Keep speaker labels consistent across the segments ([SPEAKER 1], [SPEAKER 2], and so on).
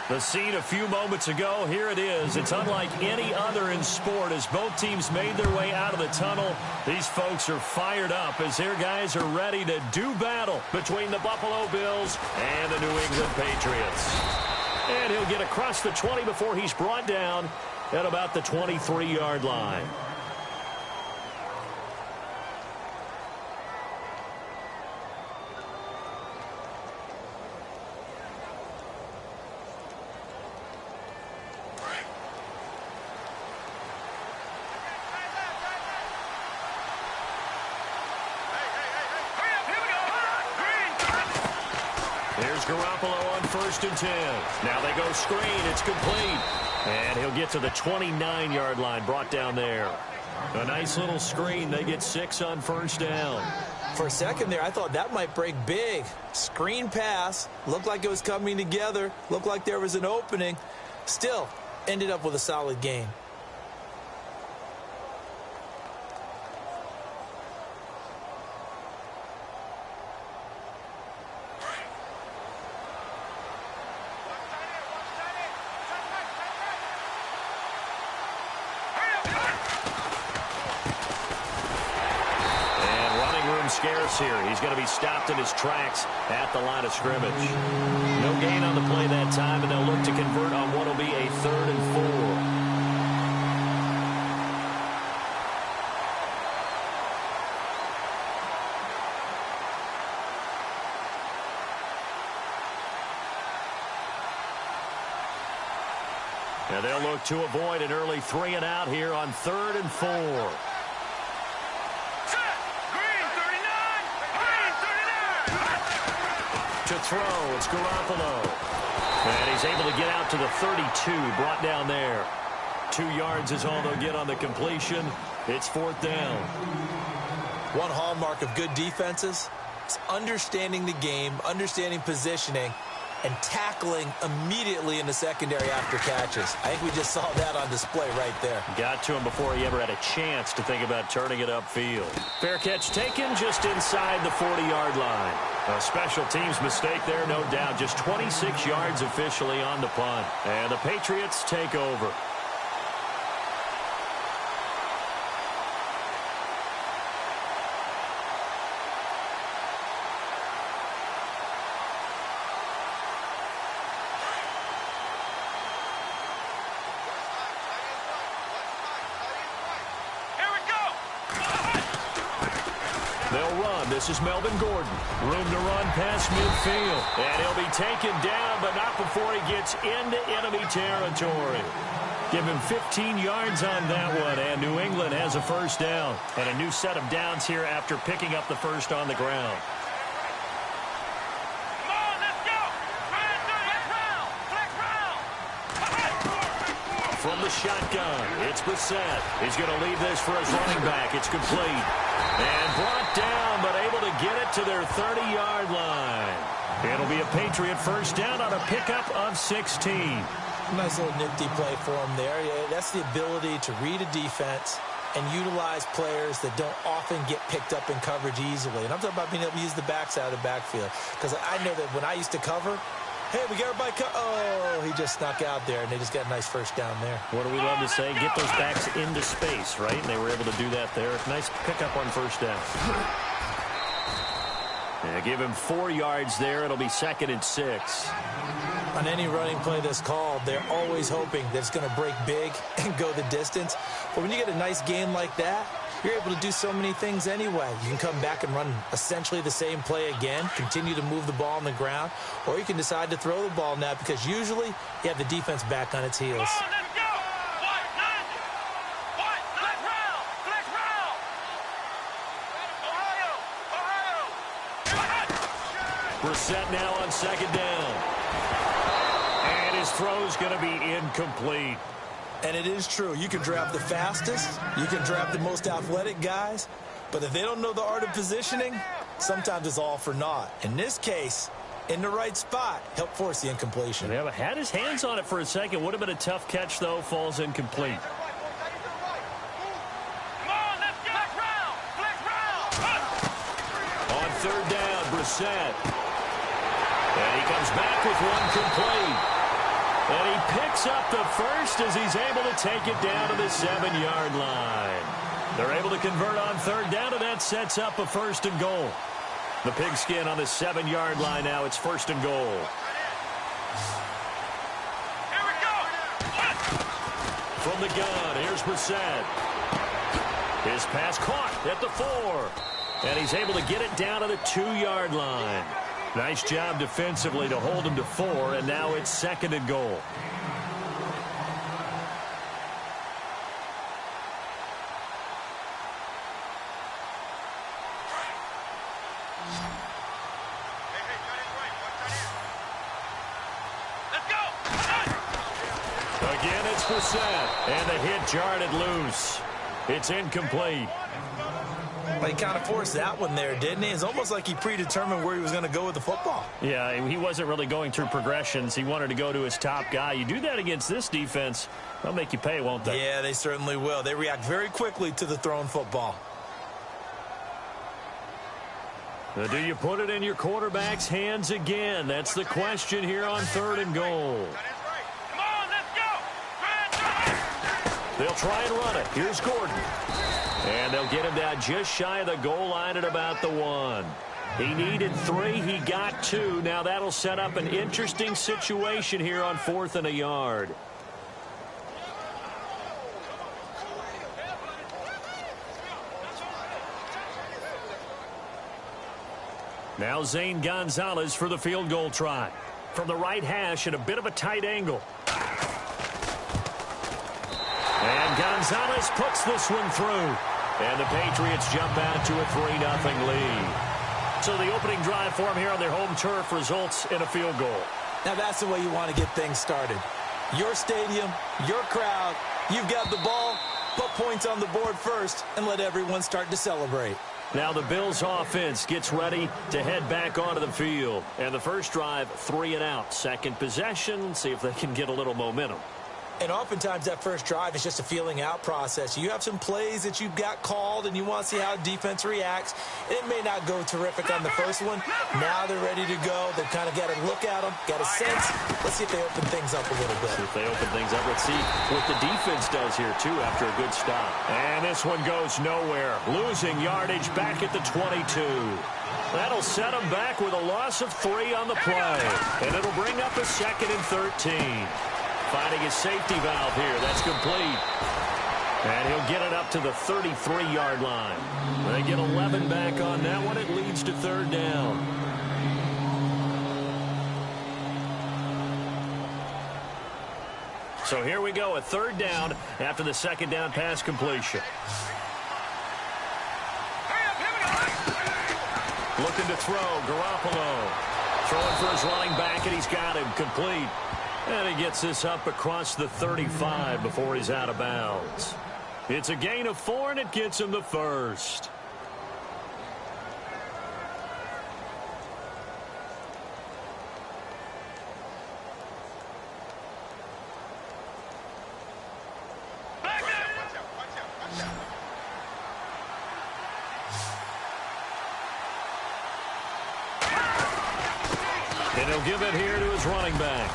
[SPEAKER 1] The scene a few moments ago, here it is. It's unlike any other in sport as both teams made their way out of the tunnel. These folks are fired up as their guys are ready to do battle between the Buffalo Bills and the New England Patriots. And he'll get across the 20 before he's brought down at about the 23-yard line. Here's Garoppolo on 1st and 10. Now they go screen. It's complete. And he'll get to the 29-yard line, brought down there. A nice little screen. They get 6 on 1st down.
[SPEAKER 2] For a second there, I thought that might break big. Screen pass. Looked like it was coming together. Looked like there was an opening. Still, ended up with a solid gain.
[SPEAKER 1] Scarce here. He's going to be stopped in his tracks at the line of scrimmage. No gain on the play that time, and they'll look to convert on what will be a 3rd and 4. And they'll look to avoid an early 3 and out here on 3rd and 4. To throw, it's Garoppolo. And he's able to get out to the 32, brought down there. 2 yards is all they'll get on the completion. It's 4th down.
[SPEAKER 2] One hallmark of good defenses is understanding the game, understanding positioning, and tackling immediately in the secondary after catches. I think we just saw that on display right there.
[SPEAKER 1] Got to him before he ever had a chance to think about turning it upfield. Fair catch taken just inside the 40-yard line. A special teams mistake there, no doubt. Just 26 yards officially on the punt. And the Patriots take over. They'll run. This is Melvin Gordon. Room to run past midfield. And he'll be taken down, but not before he gets into enemy territory. Give him 15 yards on that one, and New England has a 1st down. And a new set of downs here after picking up the 1st on the ground. From the shotgun, it's Brissett. He's going to leave this for his running back. It's complete. And brought down, but able to get it to their 30-yard line. It'll be a Patriot 1st down on a pickup of 16.
[SPEAKER 2] Nice little nifty play for him there. Yeah, that's the ability to read a defense and utilize players that don't often get picked up in coverage easily. And I'm talking about being able to use the backside of the backfield. Because I know that when I used to cover, hey, we got everybody. Oh, he just snuck out there, and they just got a nice 1st down there.
[SPEAKER 1] What do we love to say? Get those backs into space, right? And they were able to do that there. Nice pickup on 1st down. Yeah, give him 4 yards there. It'll be 2nd and 6.
[SPEAKER 2] On any running play that's called, they're always hoping that it's going to break big and go the distance. But when you get a nice game like that, you're able to do so many things anyway. You can come back and run essentially the same play again, continue to move the ball on the ground, or you can decide to throw the ball now because usually you have the defense back on its heels.
[SPEAKER 1] Brissett now on 2nd down. And his throw's going to be incomplete.
[SPEAKER 2] And it is true. You can draft the fastest. You can draft the most athletic guys. But if they don't know the art of positioning, sometimes it's all for naught. In this case, in the right spot, help force the incompletion.
[SPEAKER 1] Yeah, had his hands on it for a second. Would have been a tough catch, though. Falls incomplete. On 3rd down, Brissett. And he comes back with one complete. up the first as he's able to take it down to the 7-yard line. They're able to convert on third down, and that sets up a 1st and goal. The pigskin on the 7-yard line now. It's 1st and goal.
[SPEAKER 3] Here we go.
[SPEAKER 1] From the gun, here's Brissett. His pass caught at the 4. And he's able to get it down to the 2-yard line. Nice job defensively to hold him to 4, and now it's 2nd and goal. Again, it's Brissett, and the hit jarred it loose. It's incomplete.
[SPEAKER 2] Well, he kind of forced that one there, didn't he? It's almost like he predetermined where he was going to go with the football.
[SPEAKER 1] Yeah, he wasn't really going through progressions. He wanted to go to his top guy. You do that against this defense, they'll make you pay, won't they?
[SPEAKER 2] Yeah, they certainly will. They react very quickly to the thrown football.
[SPEAKER 1] Do you put it in your quarterback's hands again? That's the question here on 3rd and goal.
[SPEAKER 3] Come on, let's go.
[SPEAKER 1] They'll try and run it. Here's Gordon. And they'll get him down just shy of the goal line at about the 1. He needed 3. He got 2. Now that'll set up an interesting situation here on 4th and a yard. Now Zane Gonzalez for the field goal try. From the right hash at a bit of a tight angle. And Gonzalez puts this one through. And the Patriots jump out to a 3-0 lead. So the opening drive for them here on their home turf results in a field goal.
[SPEAKER 2] Now that's the way you want to get things started. Your stadium, your crowd, you've got the ball, put points on the board first, and let everyone start to celebrate.
[SPEAKER 1] Now the Bills offense gets ready to head back onto the field. And the first drive, 3 and out. Second possession, see if they can get a little momentum.
[SPEAKER 2] And oftentimes that first drive is just a feeling out process. You have some plays that you've got called and you want to see how defense reacts. It may not go terrific on the first one. Now they're ready to go. They've kind of got a look at them, got a sense. Let's see if they open things up a little bit.
[SPEAKER 1] See if they open things up. Let's see what the defense does here, too, after a good stop. And this one goes nowhere. Losing yardage back at the 22. That'll set them back with a loss of 3 on the play. And it'll bring up a 2nd and 13. Finding his safety valve here. That's complete. And he'll get it up to the 33-yard line. They get 11 back on that one. It leads to 3rd down. So here we go, a 3rd down after the 2nd down pass completion. Looking to throw, Garoppolo. Throwing for his running back, and he's got him complete. And he gets this up across the 35 before he's out of bounds. It's a gain of 4, and it gets him the first. And he'll give it here to his running back.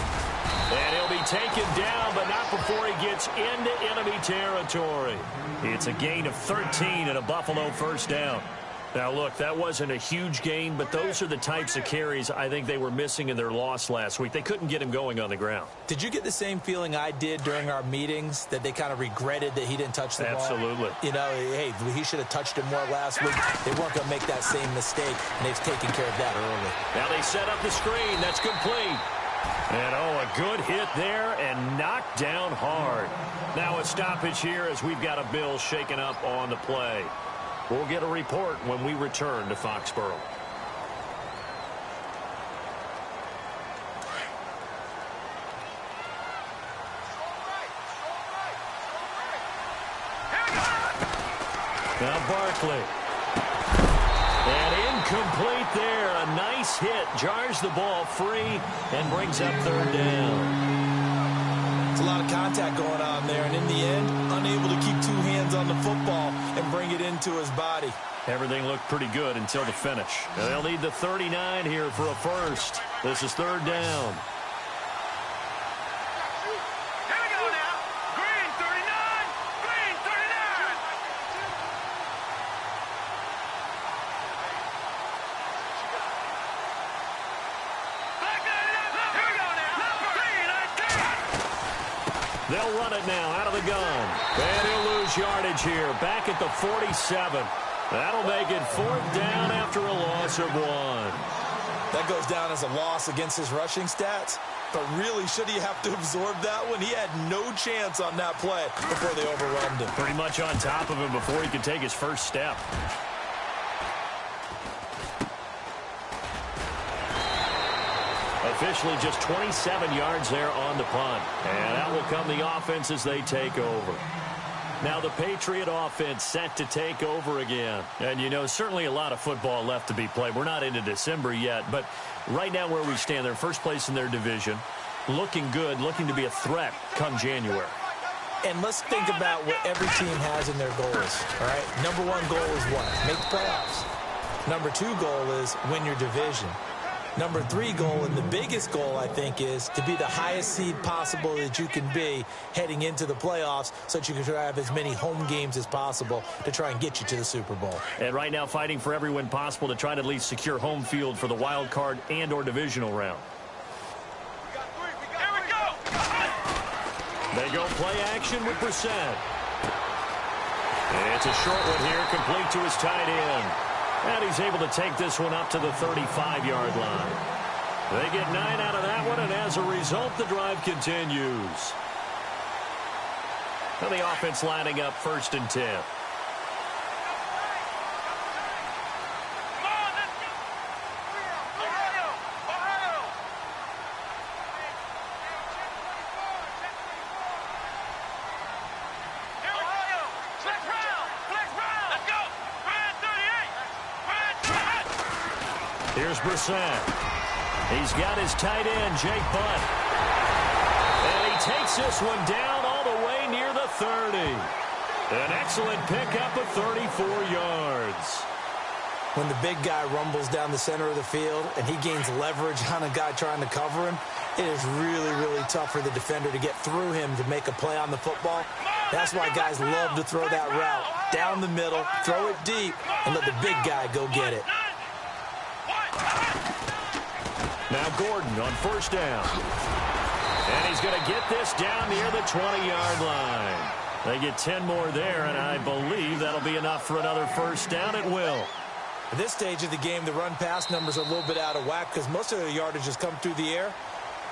[SPEAKER 1] And he'll be taken down, but not before he gets into enemy territory. It's a gain of 13 and a Buffalo first down. Now, look, that wasn't a huge gain, but those are the types of carries I think they were missing in their loss last week. They couldn't get him going on the ground.
[SPEAKER 2] Did you get the same feeling I did during our meetings, that they kind of regretted that he didn't touch the ball?
[SPEAKER 1] Absolutely.
[SPEAKER 2] You know, hey, he should have touched it more last week. They weren't going to make that same mistake, and they've taken care of that early.
[SPEAKER 1] Now they set up the screen. That's complete. And, a good hit there and knocked down hard. Now a stoppage here as we've got a Bill shaken up on the play. We'll get a report when we return to Foxborough. Now Barkley. And incomplete there. A nice hit. Jars the ball free and brings up 3rd down.
[SPEAKER 2] It's a lot of contact going on there, and in the end, unable to keep 2 hands on the football and bring it into his body.
[SPEAKER 1] Everything looked pretty good until the finish. And they'll need the 39 here for a first. This is 3rd down. They'll run it now out of the gun. And he'll lose yardage here. Back at the 47. That'll make it 4th down after a loss of 1.
[SPEAKER 2] That goes down as a loss against his rushing stats. But really, should he have to absorb that one? He had no chance on that play before they overwhelmed him.
[SPEAKER 1] Pretty much on top of him before he could take his first step. Officially just 27 yards there on the punt. And that will come the offense as they take over. Now the Patriot offense set to take over again. And, you know, certainly a lot of football left to be played. We're not into December yet, but right now where we stand, they're first place in their division. Looking good, looking to be a threat come January.
[SPEAKER 2] And let's think about what every team has in their goals, all right? Number 1 goal is what? Make the playoffs. Number 2 goal is win your division. Number 3 goal, and the biggest goal, I think, is to be the highest seed possible that you can be heading into the playoffs so that you can have as many home games as possible to try and get you to the Super Bowl.
[SPEAKER 1] And right now fighting for every win possible to try to at least secure home field for the wild card and or divisional round.
[SPEAKER 3] Here we go.
[SPEAKER 1] They go play action with Brissett. And it's a short one here, complete to his tight end. And he's able to take this one up to the 35-yard line. They get 9 out of that one, and as a result, the drive continues. And the offense lining up 1st and 10. Here's Brissett. He's got his tight end, Jake Butt. And he takes this one down all the way near the 30. An excellent pickup of 34 yards.
[SPEAKER 2] When the big guy rumbles down the center of the field and he gains leverage on a guy trying to cover him, it is really, really tough for the defender to get through him to make a play on the football. That's why guys love to throw that route down the middle, throw it deep, and let the big guy go get it.
[SPEAKER 1] Now Gordon on 1st down. And he's going to get this down near the 20-yard line. They get 10 more there, and I believe that'll be enough for another 1st down at will.
[SPEAKER 2] At this stage of the game, the run-pass numbers are a little bit out of whack because most of their yardage has come through the air.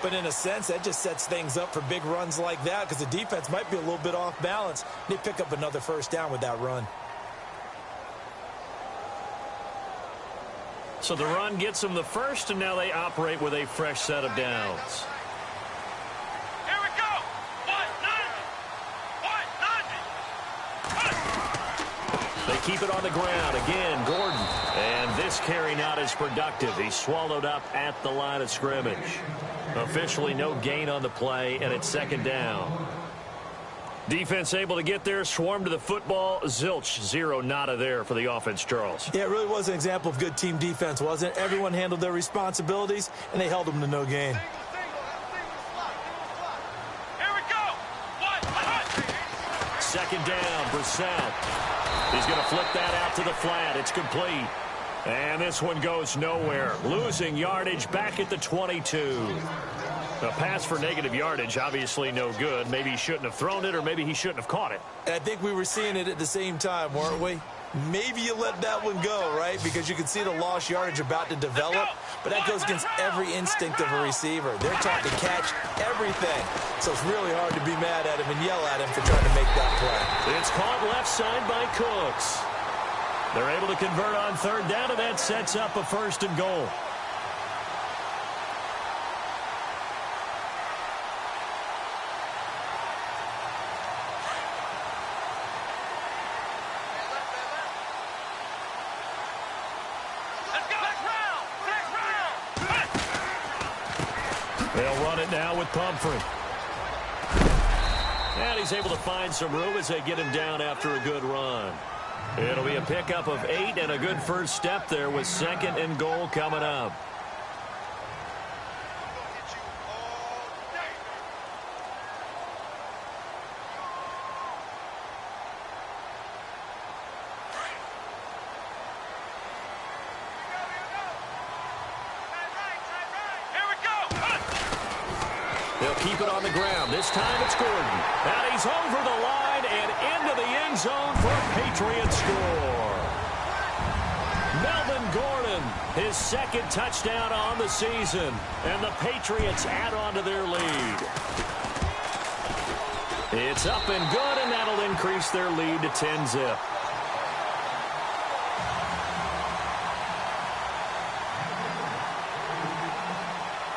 [SPEAKER 2] But in a sense, that just sets things up for big runs like that because the defense might be a little bit off balance. They pick up another 1st down with that run.
[SPEAKER 1] So the run gets them the 1st, and now they operate with a fresh set of downs.
[SPEAKER 3] Here we go. 1-9.
[SPEAKER 1] They keep it on the ground. Again, Gordon. And this carry not as productive. He's swallowed up at the line of scrimmage. Officially no gain on the play, and it's 2nd down. Defense able to get there, swarm to the football. Zilch, 0 nada there for the offense, Charles.
[SPEAKER 2] Yeah, it really was an example of good team defense, wasn't it? Everyone handled their responsibilities, and they held them to no gain.
[SPEAKER 3] Here we go.
[SPEAKER 1] 2nd down, Brissett. He's going to flip that out to the flat. It's complete. And this one goes nowhere. Losing yardage back at the 22. A pass for negative yardage, obviously no good. Maybe he shouldn't have thrown it, or maybe he shouldn't have caught it.
[SPEAKER 2] And I think we were seeing it at the same time, weren't we? Maybe you let that one go, right? Because you can see the lost yardage about to develop. But that goes against every instinct of a receiver. They're taught to catch everything. So it's really hard to be mad at him and yell at him for trying to make that play.
[SPEAKER 1] It's caught left side by Cooks. They're able to convert on 3rd down, and that sets up a 1st and goal. They'll run it now with Pumphrey. And he's able to find some room as they get him down after a good run. It'll be a pickup of 8 and a good 1st step there with 2nd and goal coming up. They'll keep it on the ground. This time it's Gordon. And he's over the line and into the end zone for a Patriot score. Melvin Gordon, his second touchdown on the season. And the Patriots add on to their lead. It's up and good, and that'll increase their lead to 10-zip.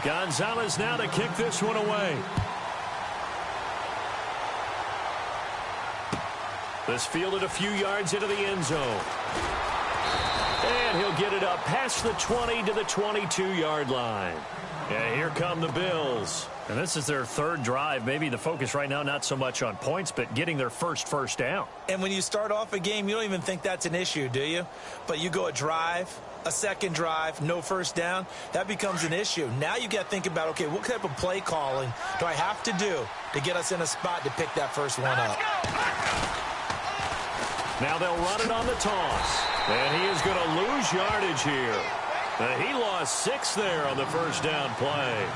[SPEAKER 1] Gonzalez now to kick this one away. This fielded a few yards into the end zone. And he'll get it up past the 20 to the 22-yard line. Yeah, here come the Bills. And this is their third drive. Maybe the focus right now not so much on points, but getting their first down.
[SPEAKER 2] And when you start off a game, you don't even think that's an issue, do you? But you go a drive, a second drive, no first down, that becomes an issue. Now you got to think about, okay, what type of play calling do I have to do to get us in a spot to pick that first one up?
[SPEAKER 1] Now they'll run it on the toss. And he is going to lose yardage here. He lost 6 there on the first down play.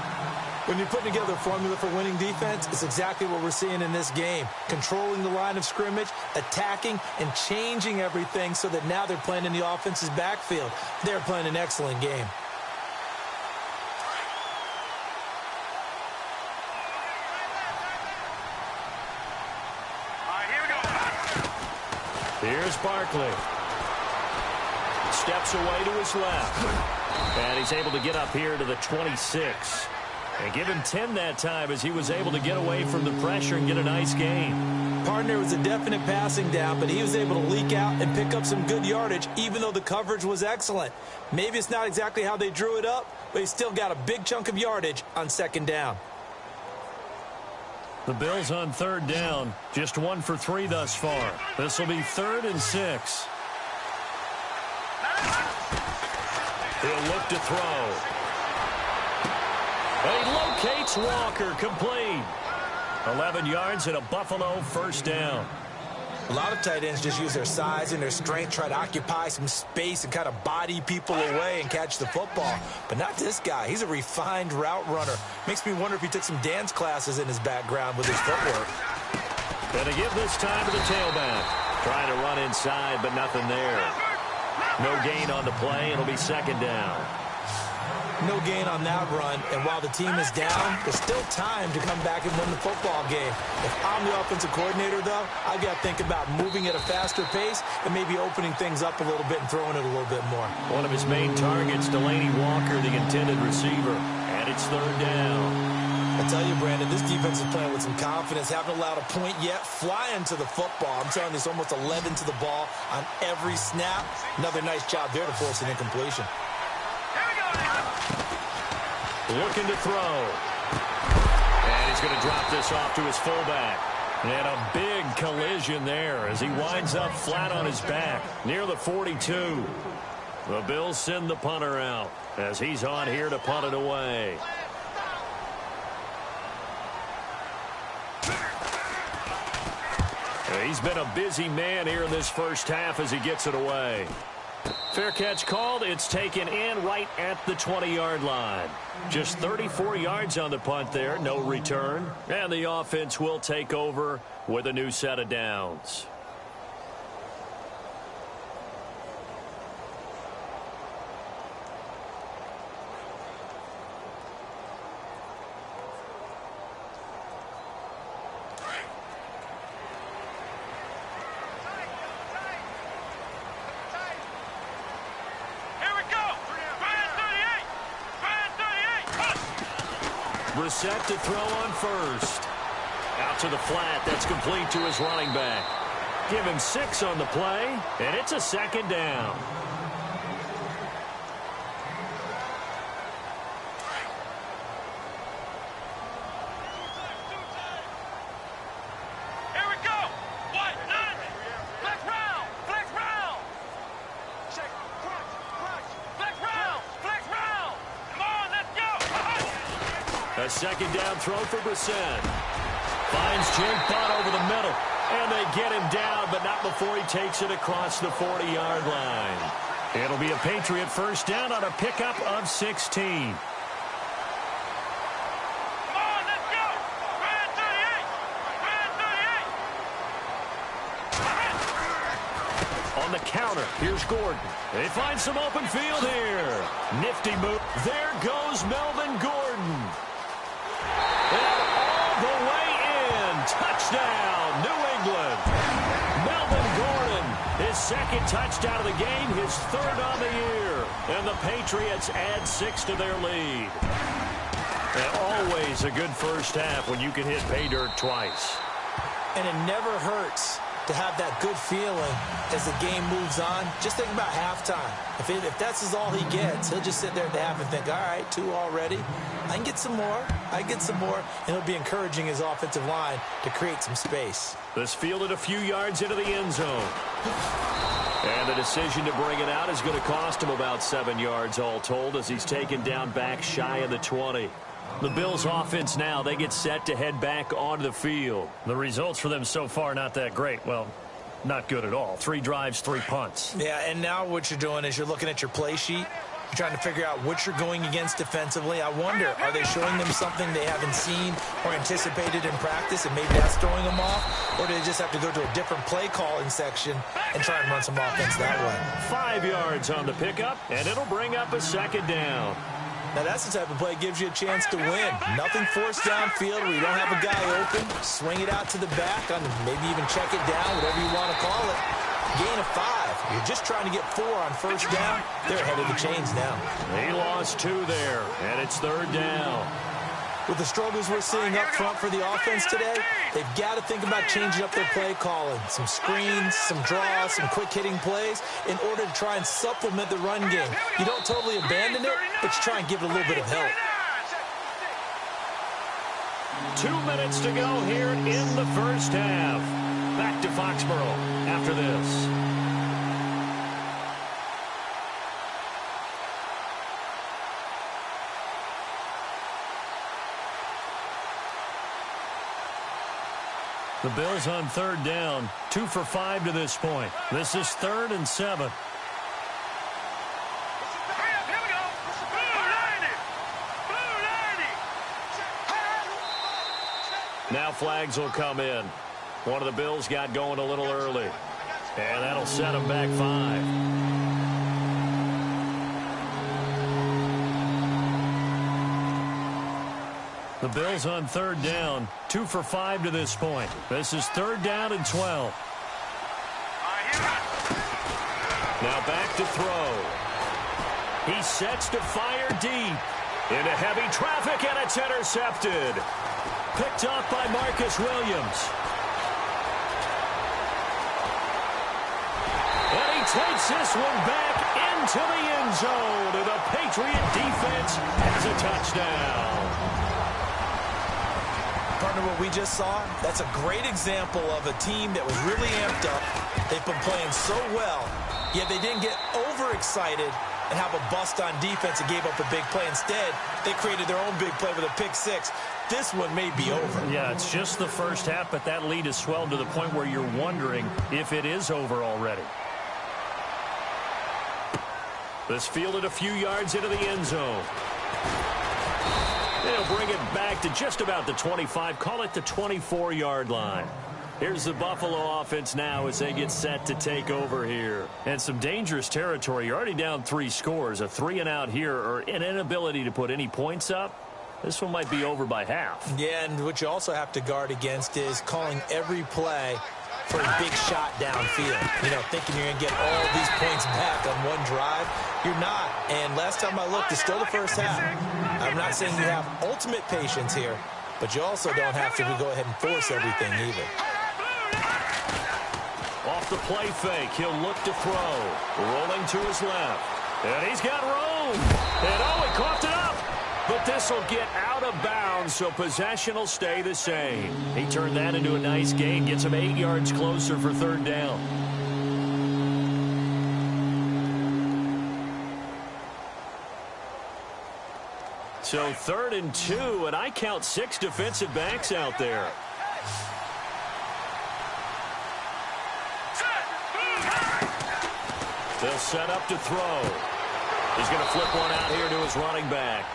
[SPEAKER 2] When you're putting together a formula for winning defense, it's exactly what we're seeing in this game. Controlling the line of scrimmage, attacking, and changing everything so that now they're playing in the offense's backfield. They're playing an excellent game.
[SPEAKER 3] All right, here we go.
[SPEAKER 1] Here's Barkley. Steps away to his left. And he's able to get up here to the 26. And give him 10 that time as he was able to get away from the pressure and get a nice gain.
[SPEAKER 2] Partner was a definite passing down, but he was able to leak out and pick up some good yardage, even though the coverage was excellent. Maybe it's not exactly how they drew it up, but he still got a big chunk of yardage on second down.
[SPEAKER 1] The Bills on third down, just 1 for 3 thus far. This will be 3rd and 6. He'll look to throw. He locates Walker, complete. 11 yards and a Buffalo first down.
[SPEAKER 2] A lot of tight ends just use their size and their strength, try to occupy some space and kind of body people away and catch the football. But not this guy. He's a refined route runner. Makes me wonder if he took some dance classes in his background with his footwork.
[SPEAKER 1] Going to give this time to the tailback. Trying to run inside, but nothing there. No gain on the play. It'll be second down.
[SPEAKER 2] No gain on that run, and while the team is down, there's still time to come back and win the football game. If I'm the offensive coordinator, though, I've got to think about moving at a faster pace and maybe opening things up a little bit and throwing it a little bit more.
[SPEAKER 1] One of his main targets, Delaney Walker, the intended receiver, and it's third down.
[SPEAKER 2] I tell you, Brandon, this defense is playing with some confidence. Haven't allowed a point yet. Flying to the football. I'm telling you, it's almost 11 to the ball on every snap. Another nice job there to force an incompletion.
[SPEAKER 1] Looking to throw. And he's going to drop this off to his fullback. And a big collision there as he winds up flat on his back near the 42. The Bills send the punter out as he's on here to punt it away. He's been a busy man here in this first half as he gets it away. Fair catch called. It's taken in right at the 20-yard line. Just 34 yards on the punt there. No return. And the offense will take over with a new set of downs. Brissett to throw on first. Out to the flat. That's complete to his running back. Give him 6 on the play, and it's a second down.
[SPEAKER 3] Here we go. What? Flex round. Flex round. Check. Flex round. Flex round. Come on, let's go.
[SPEAKER 1] A second down throw for Brissett. Finds Jake Butt over the middle. And they get him down, but not before he takes it across the 40-yard line. It'll be a Patriot first down on a pickup of 16.
[SPEAKER 3] Come on, let's go.
[SPEAKER 1] the counter. Here's Gordon. They find some open field here. Nifty move. There goes Melvin Gordon. And all the way in. Touchdown, New England. Melvin Gordon, his second touchdown of the game, his third on the year. And the Patriots add 6 to their lead. And always a good first half when you can hit pay dirt twice.
[SPEAKER 2] And it never hurts to have that good feeling as the game moves on. Just think about halftime. If that's all he gets, he'll just sit there at the half and think, all right, 2 already. I can get some more. And he'll be encouraging his offensive line to create some space.
[SPEAKER 1] This fielded a few yards into the end zone. And the decision to bring it out is going to cost him about 7 yards all told as he's taken down back shy of the 20. The Bills offense now, they get set to head back onto the field. The results for them so far not that great. Well, not good at all. 3 drives, 3 punts.
[SPEAKER 2] Yeah, and now what you're doing is you're looking at your play sheet. You're trying to figure out what you're going against defensively. I wonder, are they showing them something they haven't seen or anticipated in practice, and maybe that's throwing them off? Or do they just have to go to a different play calling section and try and run some offense that way?
[SPEAKER 1] 5 yards on the pickup, and it'll bring up a second down.
[SPEAKER 2] Now, that's the type of play that gives you a chance to win. Nothing forced downfield where you don't have a guy open. Swing it out to the back, maybe even check it down, whatever you want to call it. Gain of 5. You're just trying to get 4 on first down. They're ahead of the chains now.
[SPEAKER 1] He lost 2 there, and it's 3rd down.
[SPEAKER 2] With the struggles we're seeing up front for the offense today, they've got to think about changing up their play calling. Some screens, some draws, some quick-hitting plays in order to try and supplement the run game. You don't totally abandon it, but you try and give it a little bit of help.
[SPEAKER 1] 2 minutes to go here in the first half. Back to Foxborough after this. The Bills on 3rd down, 2 for 5 to this point. This is 3rd and 7.
[SPEAKER 3] Here we go. Blue 90.
[SPEAKER 1] Now flags will come in. One of the Bills got going a little early. And that'll set them back 5. The Bills on 3rd down, 2 for 5 to this point. This is 3rd down and 12. Now back to throw. He sets to fire deep. Into heavy traffic, and it's intercepted. Picked off by Marcus Williams. And he takes this one back into the end zone. And the Patriot defense has a touchdown.
[SPEAKER 2] Partner, what we just saw, that's a great example of a team that was really amped up. They've been playing so well, yet they didn't get overexcited and have a bust on defense and gave up a big play. Instead, they created their own big play with a pick 6. This one may be over.
[SPEAKER 1] Yeah, it's just the first half, but that lead has swelled to the point where you're wondering if it is over already. This fielded a few yards into the end zone. They'll bring it back to just about the 25, call it the 24-yard line. Here's the Buffalo offense now as they get set to take over here. And some dangerous territory. You're already down 3 scores. A 3-and-out here or an inability to put any points up. This one might be over by half.
[SPEAKER 2] Yeah, and what you also have to guard against is calling every play for a big shot downfield. You know, thinking you're going to get all these points back on one drive. You're not. And last time I looked, it's still the first half. I'm not saying you have ultimate patience here, but you also don't have to go ahead and force everything either.
[SPEAKER 1] Off the play fake, he'll look to throw. Rolling to his left. And he's got room. And he coughed it up. But this will get out of bounds, so possession will stay the same. He turned that into a nice gain, gets him 8 yards closer for 3rd down. So 3rd and 2, and I count 6 defensive backs out there. They'll set up to throw. He's going to flip one out here to his running back.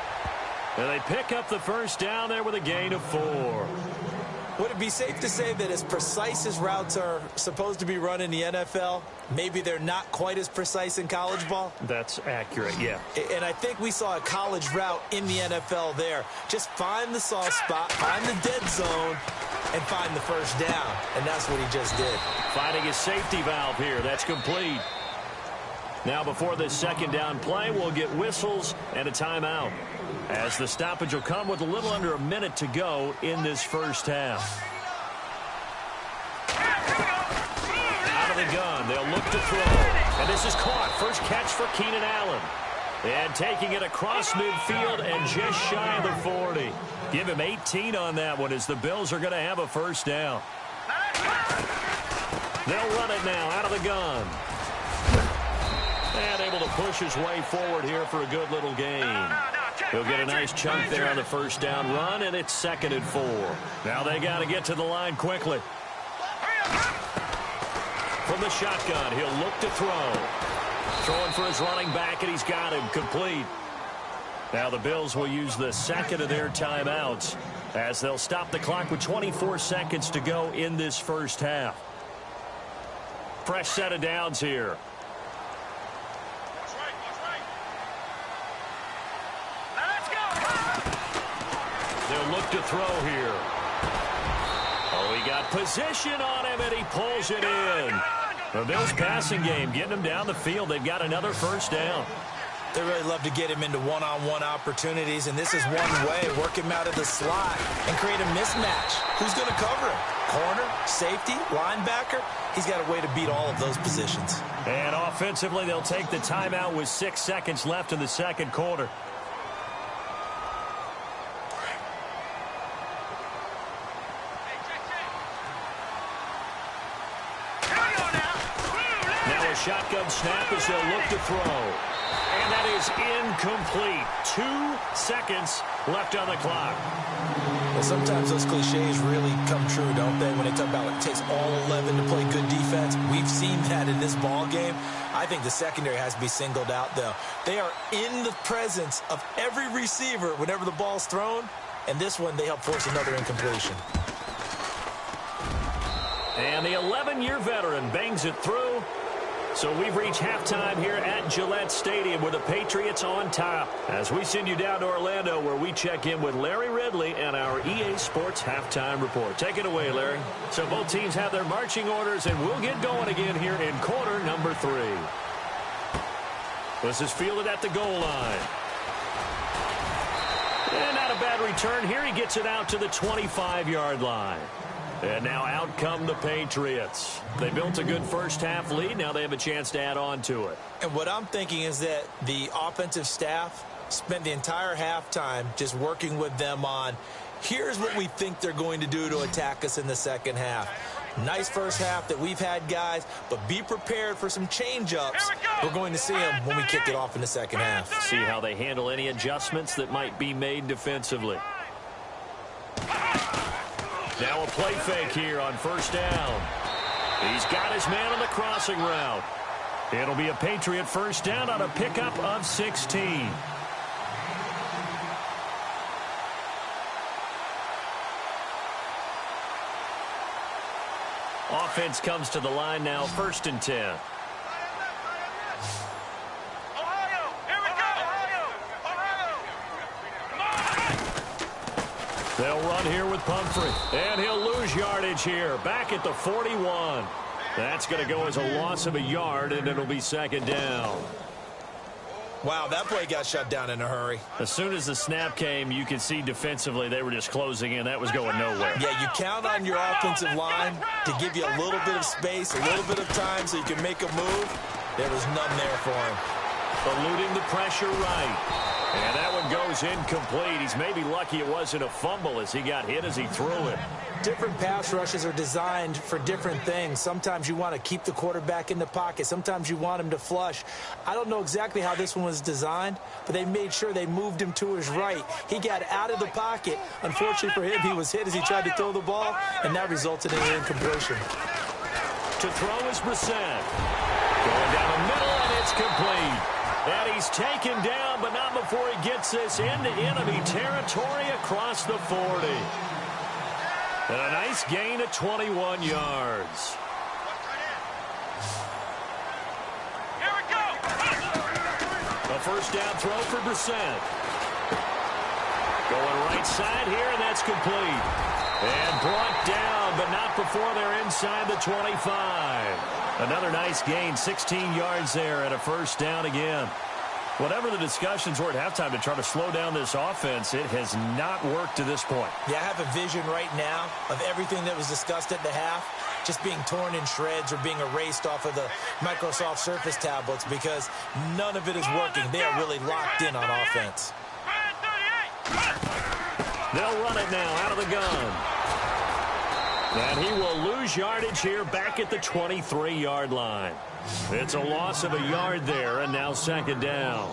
[SPEAKER 1] And they pick up the first down there with a gain of 4.
[SPEAKER 2] Would it be safe to say that as precise as routes are supposed to be run in the NFL, maybe they're not quite as precise in college ball?
[SPEAKER 1] That's accurate, yeah.
[SPEAKER 2] And I think we saw a college route in the NFL there. Just find the soft spot, find the dead zone, and find the first down. And that's what he just did.
[SPEAKER 1] Finding his safety valve here. That's complete. Now before this second down play, we'll get whistles and a timeout, as the stoppage will come with a little under a minute to go in this first half. Out of the gun, they'll look to throw. And this is caught. First catch for Keenan Allen. And taking it across midfield and just shy of the 40. Give him 18 on that one, as the Bills are going to have a first down. They'll run it now out of the gun. And able to push his way forward here for a good little gain. He'll get a nice chunk there on the first down run, and it's 2nd and 4. Now they got to get to the line quickly. From the shotgun, he'll look to throw. Throwing for his running back, and he's got him complete. Now the Bills will use the second of their timeouts, as they'll stop the clock with 24 seconds to go in this first half. Fresh set of downs here. They'll look to throw here. Oh, he got position on him, and he pulls it in. The Bills' passing game getting him down the field. They've got another first down.
[SPEAKER 2] They really love to get him into one-on-one opportunities, and this is one way. Work him out of the slot and create a mismatch. Who's going to cover him? Corner, safety, linebacker? He's got a way to beat all of those positions.
[SPEAKER 1] And offensively, they'll take the timeout with 6 seconds left in the second quarter. Shotgun snap as they'll look to throw. And that is incomplete. 2 seconds left on the clock.
[SPEAKER 2] Well, sometimes those cliches really come true, don't they? When they talk about it takes all 11 to play good defense. We've seen that in this ball game. I think the secondary has to be singled out, though. They are in the presence of every receiver whenever the ball's thrown. And this one, they help force another incompletion.
[SPEAKER 1] And the 11-year veteran bangs it through. So we've reached halftime here at Gillette Stadium with the Patriots on top, as we send you down to Orlando, where we check in with Larry Ridley and our EA Sports Halftime Report. Take it away, Larry. So both teams have their marching orders, and we'll get going again here in quarter number 3. This is fielded at the goal line. And not a bad return here. He gets it out to the 25-yard line. And now out come the Patriots. They built a good first-half lead. Now they have a chance to add on to it.
[SPEAKER 2] And what I'm thinking is that the offensive staff spent the entire halftime just working with them on, here's what we think they're going to do to attack us in the second half. Nice first half that we've had, guys, but be prepared for some change-ups. We're going to see them when we kick it off in the second half.
[SPEAKER 1] See how they handle any adjustments that might be made defensively. Now a play fake here on first down. He's got his man on the crossing route. It'll be a Patriot first down on a pickup of 16. Offense comes to the line now, 1st and 10. They'll run here with Pumphrey, and he'll lose yardage here. Back at the 41. That's going to go as a loss of a yard, and it'll be 2nd down.
[SPEAKER 2] Wow, that play got shut down in a hurry.
[SPEAKER 1] As soon as the snap came, you could see defensively they were just closing in. That was going nowhere.
[SPEAKER 2] Yeah, you count on your offensive line to give you a little bit of space, a little bit of time so you can make a move. There was none there for him.
[SPEAKER 1] Eluding the pressure right. And that one goes incomplete. He's maybe lucky it wasn't a fumble as he got hit as he threw it.
[SPEAKER 2] Different pass rushes are designed for different things. Sometimes you want to keep the quarterback in the pocket. Sometimes you want him to flush. I don't know exactly how this one was designed, but they made sure they moved him to his right. He got out of the pocket. Unfortunately for him, he was hit as he tried to throw the ball, and that resulted in an incompletion.
[SPEAKER 1] To throw is Brissett. Going down the middle, and it's complete. And he's taken down, but not before he gets this into enemy territory across the 40. And a nice gain of 21 yards.
[SPEAKER 3] Here we go.
[SPEAKER 1] A first down throw for Brissett. Going right side here, and that's complete. And brought down, but not before they're inside the 25. Another nice gain, 16 yards there, and a first down again. Whatever the discussions were at halftime to try to slow down this offense, it has not worked to this point.
[SPEAKER 2] Yeah, I have a vision right now of everything that was discussed at the half just being torn in shreds or being erased off of the Microsoft Surface tablets because none of it is working. They are really locked in on offense.
[SPEAKER 1] They'll run it now out of the gun. And he will lose yardage here back at the 23-yard line. It's a loss of a yard there, and now second down.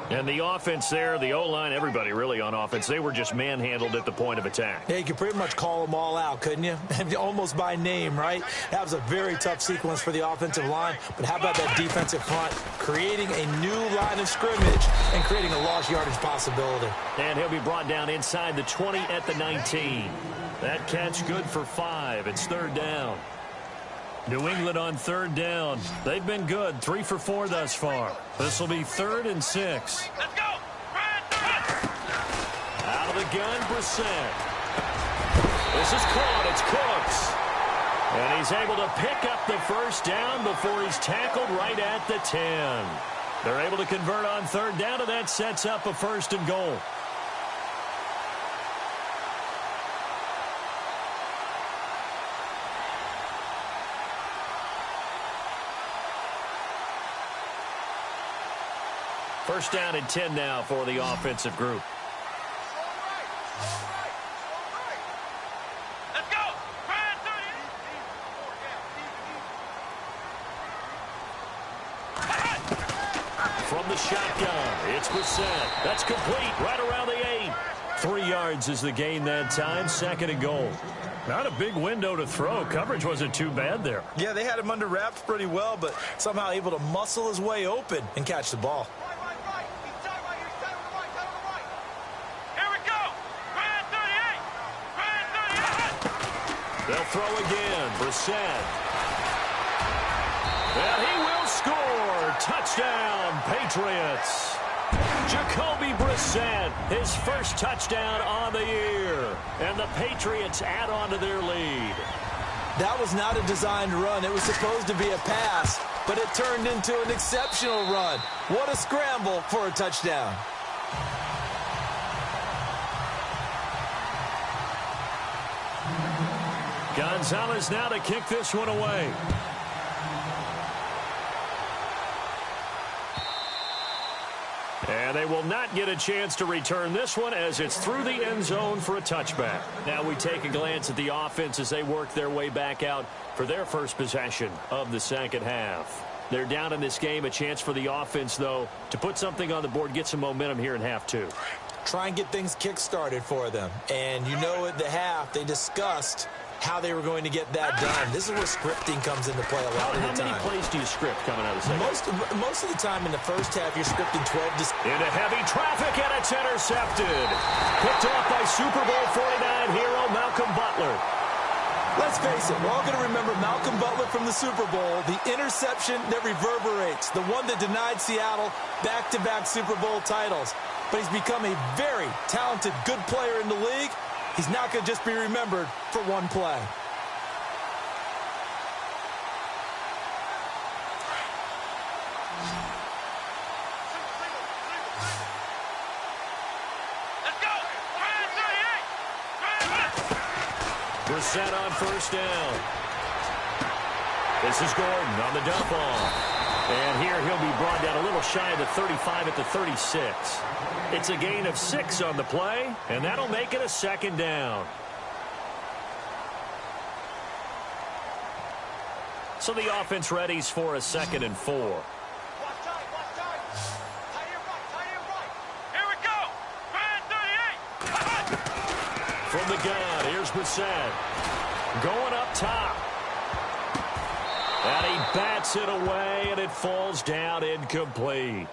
[SPEAKER 1] And the offense there, the O-line, everybody really on offense, they were just manhandled at the point of attack.
[SPEAKER 2] Yeah, you could pretty much call them all out, couldn't you? Almost by name, right? That was a very tough sequence for the offensive line. But how about that defensive front creating a new line of scrimmage and creating a lost yardage possibility?
[SPEAKER 1] And he'll be brought down inside the 20 at the 19. That catch good for 5. It's third down. New England on third down. They've been good, 3 for 4 thus far. This will be 3rd and 6.
[SPEAKER 3] Let's go.
[SPEAKER 1] Out of the gun, Brissett. This is caught. It's Cooks. And he's able to pick up the first down before he's tackled right at the 10. They're able to convert on third down, and that sets up a 1st and goal. First down and 10 now for the offensive group.
[SPEAKER 3] Let's go.
[SPEAKER 1] From the shotgun, it's Brissett. That's complete right around the 8. 3 yards is the gain that time, 2nd and goal. Not a big window to throw. Coverage wasn't too bad there.
[SPEAKER 2] Yeah, they had him under wraps pretty well, but somehow able to muscle his way open and catch the ball.
[SPEAKER 1] They'll throw again. Brissett. And he will score. Touchdown, Patriots. Jacoby Brissett, his first touchdown on the year. And the Patriots add on to their lead.
[SPEAKER 2] That was not a designed run. It was supposed to be a pass, but it turned into an exceptional run. What a scramble for a touchdown.
[SPEAKER 1] Gonzalez now to kick this one away. And they will not get a chance to return this one as it's through the end zone for a touchback. Now we take a glance at the offense as they work their way back out for their first possession of the second half. They're down in this game. A chance for the offense, though, to put something on the board, get some momentum here in half 2.
[SPEAKER 2] Try and get things kick-started for them. And you know at the half they discussed how they were going to get that done. This is where scripting comes into play a lot of the time.
[SPEAKER 1] How many plays do you script coming out of the second?
[SPEAKER 2] Most of the time in the first half, you're scripting 12 to...
[SPEAKER 1] Into heavy traffic, and it's intercepted. Picked off by Super Bowl 49 hero Malcolm Butler.
[SPEAKER 2] Let's face it, we're all going to remember Malcolm Butler from the Super Bowl, the interception that reverberates, the one that denied Seattle back-to-back Super Bowl titles. But he's become a very talented, good player in the league. He's not going to just be remembered for one play.
[SPEAKER 3] Let's go.
[SPEAKER 1] Brissett on first down. This is Gordon on the dump off. And here he'll be brought down a little shy of the 35 at the 36. It's a gain of 6 on the play, and that'll make it a second down. So the offense readies for a 2nd and 4.
[SPEAKER 3] Watch time. Tight end right. Here we go. 38.
[SPEAKER 1] From the gun, here's Brissett. Going up top. And he bats it away, and it falls down incomplete.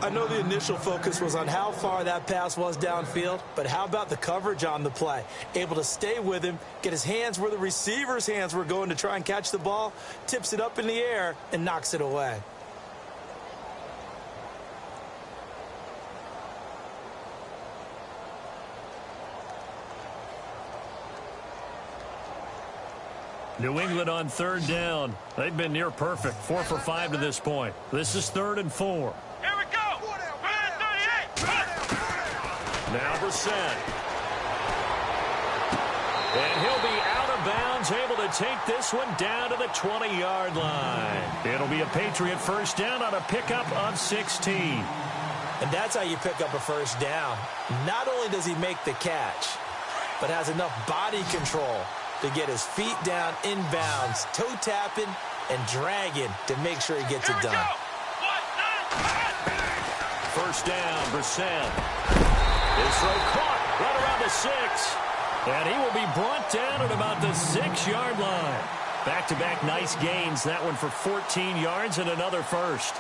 [SPEAKER 2] I know the initial focus was on how far that pass was downfield, but how about the coverage on the play? Able to stay with him, get his hands where the receiver's hands were going to try and catch the ball, tips it up in the air, and knocks it away.
[SPEAKER 1] New England on third down. They've been near perfect, 4 for 5 to this point. This is 3rd and 4.
[SPEAKER 3] Here we go. 38.
[SPEAKER 1] Now Brissett. And he'll be out of bounds, able to take this one down to the 20-yard line. It'll be a Patriot first down on a pickup of 16.
[SPEAKER 2] And that's how you pick up a first down. Not only does he make the catch, but has enough body control to get his feet down inbounds, toe tapping and dragging to make sure he gets it done.
[SPEAKER 1] First down, Brissett. His throw caught right around the 6. And he will be brought down at about the 6-yard line. Back-to-back nice gains. That one for 14 yards and another first.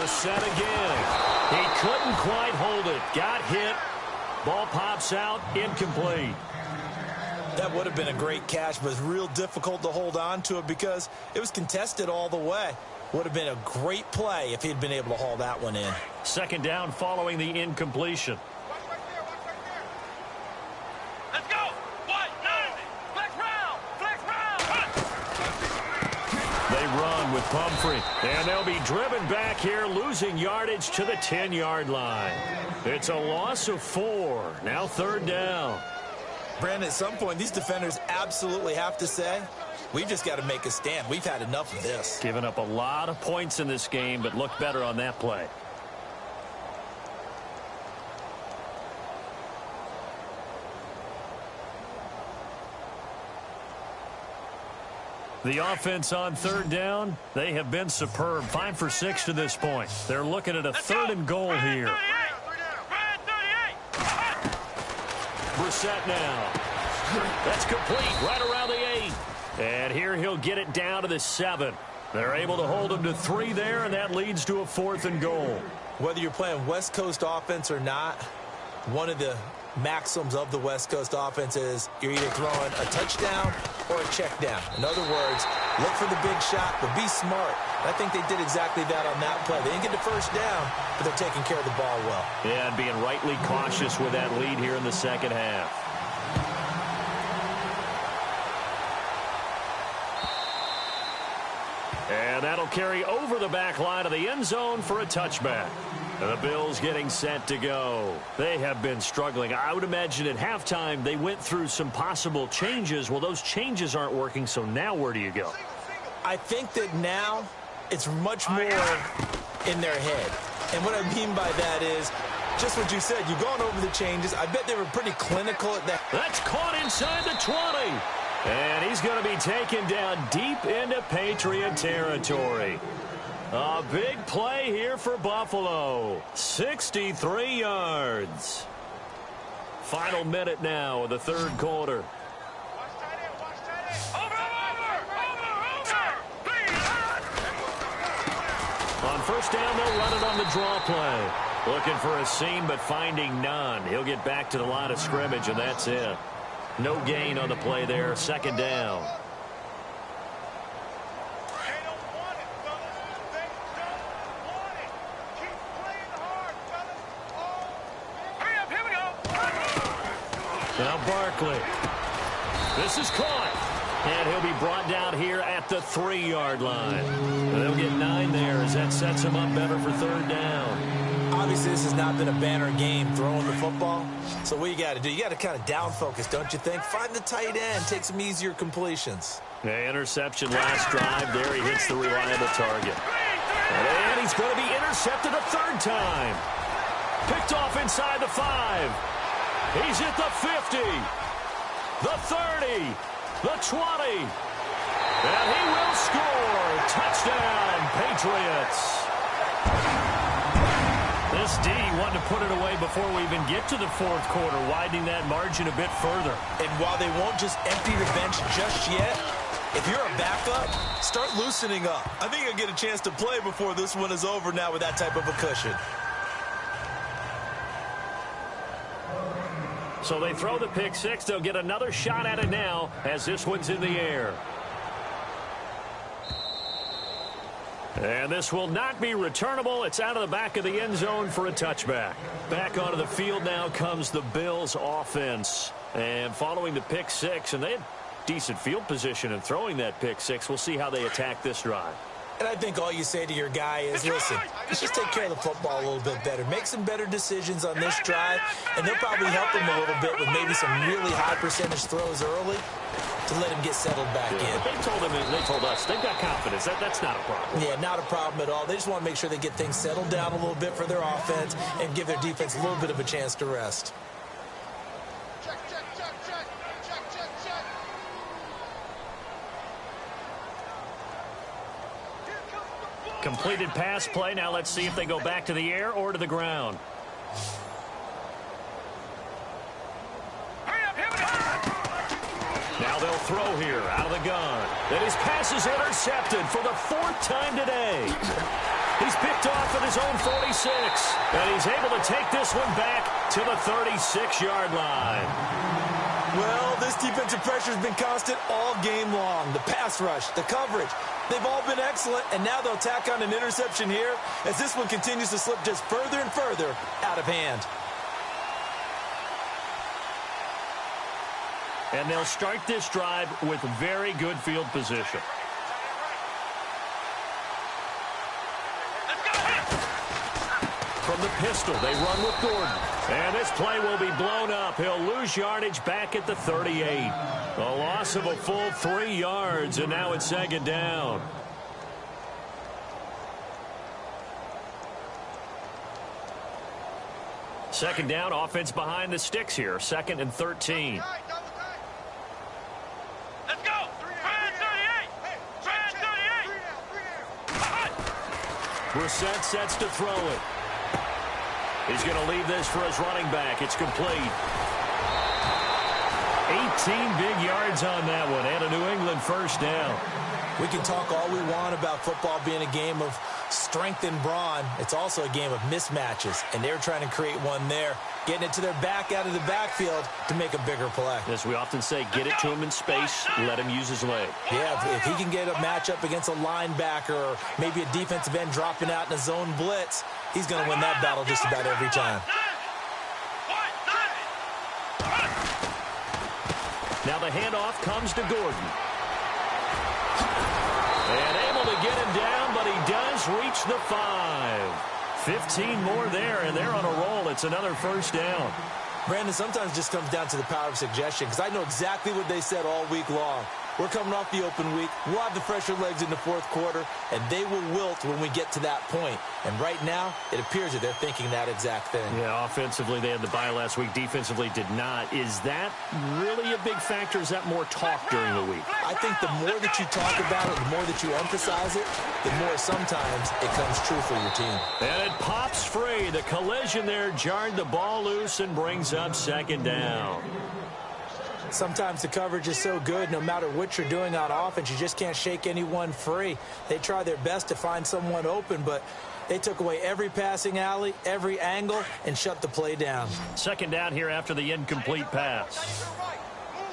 [SPEAKER 1] Set again. He couldn't quite hold it. Got hit. Ball pops out. Incomplete.
[SPEAKER 2] That would have been a great catch, but it's real difficult to hold on to it because it was contested all the way. Would have been a great play if he'd been able to haul that one in.
[SPEAKER 1] Second down following the incompletion.
[SPEAKER 3] Let's go. What? Flex round. Flex round.
[SPEAKER 1] They run with Pumphrey, and they'll be driven back here, losing yardage to the 10-yard line. It's a loss of 4. Now 3rd down.
[SPEAKER 2] Brandon, at some point, these defenders absolutely have to say, we've just got to make a stand. We've had enough of this.
[SPEAKER 1] Giving up a lot of points in this game, but looked better on that play. The offense on 3rd down, they have been superb. 5 for 6 to this point. They're looking at a 3rd and goal here. Brissett now. That's complete right around the 8. And here he'll get it down to the 7. They're able to hold him to 3 there, and that leads to a 4th and goal.
[SPEAKER 2] Whether you're playing West Coast offense or not, one of the maxims of the West Coast offense is you're either throwing a touchdown or a check down. In other words, look for the big shot, but be smart. I think they did exactly that on that play. They didn't get the first down, but they're taking care of the ball well.
[SPEAKER 1] Yeah, and being rightly cautious with that lead here in the second half. And that'll carry over the back line of the end zone for a touchback. And the Bills getting set to go. They have been struggling. I would imagine at halftime they went through some possible changes. Well, those changes aren't working, so now where do you go?
[SPEAKER 2] I think that now it's much more in their head. And what I mean by that is just what you said. You've gone over the changes. I bet they were pretty clinical at that.
[SPEAKER 1] That's caught inside the 20. And he's going to be taken down deep into Patriot territory. A big play here for Buffalo. 63 yards. Final minute now of the 3rd quarter. On first down, they'll run it on the draw play. Looking for a seam, but finding none. He'll get back to the line of scrimmage, and that's it. No gain on the play there. 2nd down. Now Barkley. This is caught. And he'll be brought down here at the 3-yard line. And they'll get 9 there as that sets him up better for 3rd down.
[SPEAKER 2] Obviously, this has not been a banner game throwing the football. So what you got to do, you got to kind of down focus, don't you think? Find the tight end, take some easier completions.
[SPEAKER 1] The interception last drive. There he hits the reliable target. And he's going to be intercepted a 3rd time. Picked off inside the 5. He's at the 50. The 30. The 20. And he will score. Touchdown, Patriots. This D wanted to put it away before we even get to the fourth quarter, widening that margin a bit further.
[SPEAKER 2] And while they won't just empty the bench just yet, if you're a backup, start loosening up. I think you'll get a chance to play before this one is over now with that type of a cushion.
[SPEAKER 1] So they throw the pick six. They'll get another shot at it now as this one's in the air. And this will not be returnable. It's out of the back of the end zone for a touchback. Back onto the field now comes the Bills offense. And following the pick six, and they had decent field position in throwing that pick six. We'll see how they attack this drive.
[SPEAKER 2] And I think all you say to your guy is, listen, let's just take care of the football a little bit better. Make some better decisions on this drive, and they'll probably help him a little bit with maybe some really high percentage throws early to let him get settled back in.
[SPEAKER 1] But they told him, and they told us, they've got confidence. That's not a problem.
[SPEAKER 2] Yeah, not a problem at all. They just want to make sure they get things settled down a little bit for their offense and give their defense a little bit of a chance to rest.
[SPEAKER 1] Completed pass play. Now let's see if they go back to the air or to the ground. Now they'll throw here out of the gun. And his pass is intercepted for the fourth time today. He's picked off at his own 46. And he's able to take this one back to the 36-yard line.
[SPEAKER 2] Well, this defensive pressure has been constant all game long. The pass rush, the coverage, they've all been excellent, and now they'll tack on an interception here as this one continues to slip just further and further out of hand.
[SPEAKER 1] And they'll start this drive with very good field position. From the pistol, they run with Gordon. And this play will be blown up. He'll lose yardage back at the 38. A loss of a full 3 yards, and now it's second down. Second down, offense behind the sticks here. 2nd and 13.
[SPEAKER 3] Let's go! Brand 38! Brand 38!
[SPEAKER 1] Brissett sets to throw it. He's going to leave this for his running back. It's complete. 18 big yards on that one, and a New England first down.
[SPEAKER 2] We can talk all we want about football being a game of strength and brawn. It's also a game of mismatches, and they're trying to create one there, getting it to their back out of the backfield to make a bigger play.
[SPEAKER 1] As we often say, get it to him in space, let him use his leg.
[SPEAKER 2] Yeah, if he can get a matchup against a linebacker or maybe a defensive end dropping out in a zone blitz, he's going to win that battle just about every time.
[SPEAKER 1] Now the handoff comes to Gordon. And able to get him down, but he does reach the 5. 15 more there, and they're on a roll. It's another first down.
[SPEAKER 2] Brandon, sometimes it just comes down to the power of suggestion, because I know exactly what they said all week long. We're coming off the open week. We'll have the fresher legs in the fourth quarter, and they will wilt when we get to that point. And right now, it appears that they're thinking that exact thing.
[SPEAKER 1] Yeah, offensively, they had the bye last week. Defensively, did not. Is that really a big factor? Is that more talk during the week?
[SPEAKER 2] I think the more that you talk about it, the more that you emphasize it, the more sometimes it comes true for your team.
[SPEAKER 1] And it pops free. The collision there jarred the ball loose and brings up second down.
[SPEAKER 2] Sometimes the coverage is so good, no matter what you're doing on offense, you just can't shake anyone free. They try their best to find someone open, but they took away every passing alley, every angle, and shut the play down.
[SPEAKER 1] Second down here after the incomplete pass.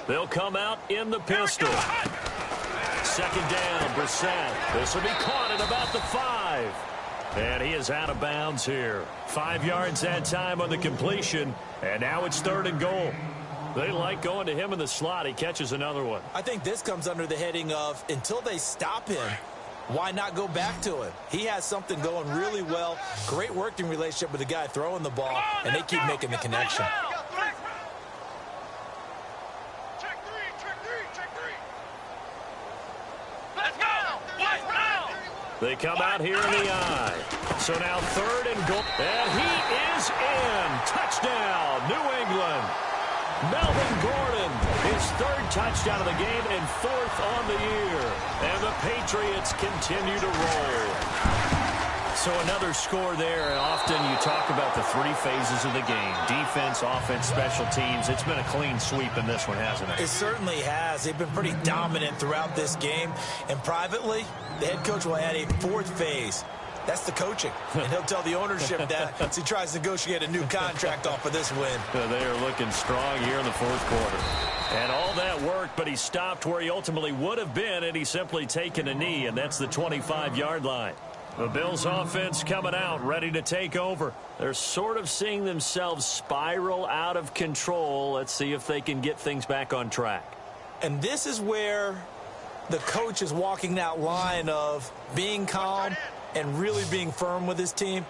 [SPEAKER 1] They'll come out in the pistol. Second down, Brissett. This will be caught at about the 5. And he is out of bounds here. 5 yards that time on the completion, and now it's 3rd and goal. They like going to him in the slot. He catches another one.
[SPEAKER 2] I think this comes under the heading of, until they stop him, why not go back to him? He has something going really well. Great working relationship with the guy throwing the ball, and they keep making the connection.
[SPEAKER 3] Check three. Let's go!
[SPEAKER 1] They come out here in the eye. So now 3rd and goal. And he is in. Touchdown, New England. Melvin Gordon, his third touchdown of the game and fourth on the year. And the Patriots continue to roll. So another score there, and often you talk about the three phases of the game. Defense, offense, special teams. It's been a clean sweep in this one, hasn't it?
[SPEAKER 2] It certainly has. They've been pretty dominant throughout this game. And privately, the head coach will add a fourth phase. That's the coaching. And he'll tell the ownership that as he tries to negotiate a new contract off of this win.
[SPEAKER 1] They are looking strong here in the fourth quarter. And all that worked, but he stopped where he ultimately would have been, and he's simply taken a knee, and that's the 25-yard line. The Bills offense coming out, ready to take over. They're sort of seeing themselves spiral out of control. Let's see if they can get things back on track.
[SPEAKER 2] And this is where the coach is walking that line of being calm and really being firm with his team.